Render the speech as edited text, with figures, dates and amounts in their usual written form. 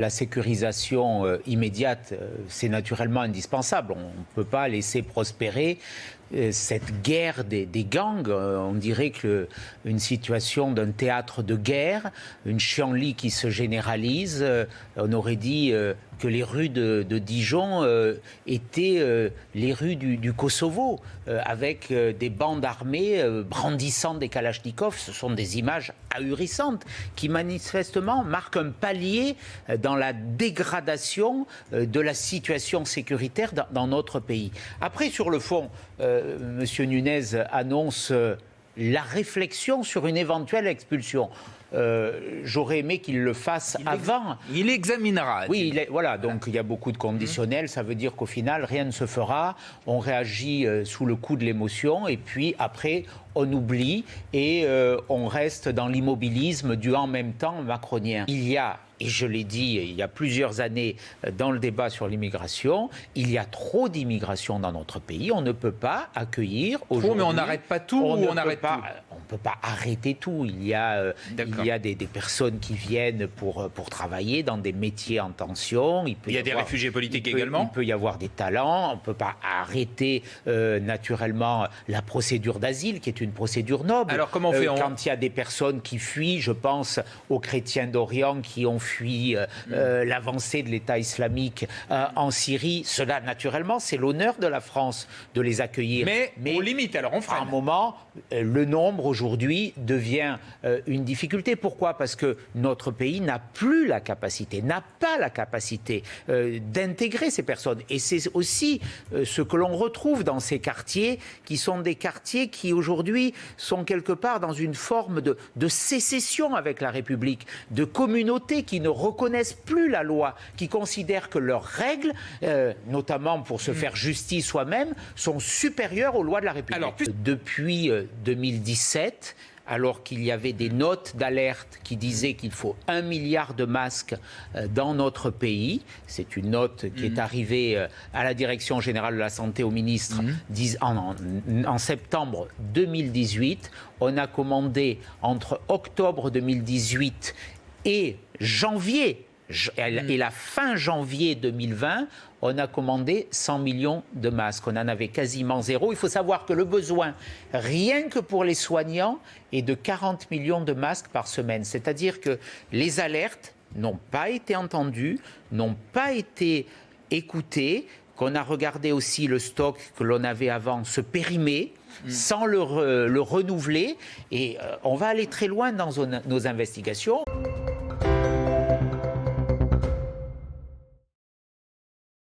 La sécurisation immédiate, c'est naturellement indispensable. On ne peut pas laisser prospérer cette guerre des gangs. On dirait qu'une situation d'un théâtre de guerre, une chienlit qui se généralise. On aurait dit que les rues de Dijon étaient les rues du Kosovo, avec des bandes armées brandissant des kalachnikovs. Ce sont des images ahurissantes qui manifestement marquent un palier dans la dégradation de la situation sécuritaire dans notre pays. Après, sur le fond, M. Nunez annonce la réflexion sur une éventuelle expulsion. J'aurais aimé qu'il le fasse avant. Il examinera. Oui, voilà, donc il y a beaucoup de conditionnels. Ça veut dire qu'au final, rien ne se fera. On réagit sous le coup de l'émotion et puis après, on oublie et on reste dans l'immobilisme du en même temps macronien. Il y a, et je l'ai dit il y a plusieurs années dans le débat sur l'immigration, il y a trop d'immigration dans notre pays. On ne peut pas accueillir aujourd'hui... Trop, mais on n'arrête pas tout ou on arrête tout ? On ne peut pas arrêter tout. Il y a des personnes qui viennent pour travailler dans des métiers en tension. Il y a des réfugiés politiques également. Il peut y avoir des talents. On ne peut pas arrêter naturellement la procédure d'asile, qui est une procédure noble. Alors comment on fait Quand il y a des personnes qui fuient, je pense aux chrétiens d'Orient qui ont fui l'avancée de l'État islamique en Syrie, cela naturellement c'est l'honneur de la France de les accueillir. Mais on limite, alors on freine. À un moment, le nombre aujourd'hui devient une difficulté. Pourquoi ? Parce que notre pays n'a pas la capacité d'intégrer ces personnes. Et c'est aussi ce que l'on retrouve dans ces quartiers, qui sont des quartiers qui aujourd'hui sont quelque part dans une forme de sécession avec la République, de communautés qui ne reconnaissent plus la loi, qui considèrent que leurs règles, notamment pour se faire justice soi-même, sont supérieures aux lois de la République. Alors, depuis 2017, alors qu'il y avait des notes d'alerte qui disaient qu'il faut 1 milliard de masques dans notre pays. C'est une note qui est arrivée à la Direction générale de la Santé, au ministre, en septembre 2018. On a commandé entre octobre 2018 et janvier, et la fin janvier 2020, on a commandé 100 millions de masques. On en avait quasiment zéro. Il faut savoir que le besoin, rien que pour les soignants, est de 40 millions de masques par semaine. C'est-à-dire que les alertes n'ont pas été entendues, n'ont pas été écoutées, qu'on a regardé aussi le stock que l'on avait avant se périmer, sans le renouveler. Et on va aller très loin dans nos investigations.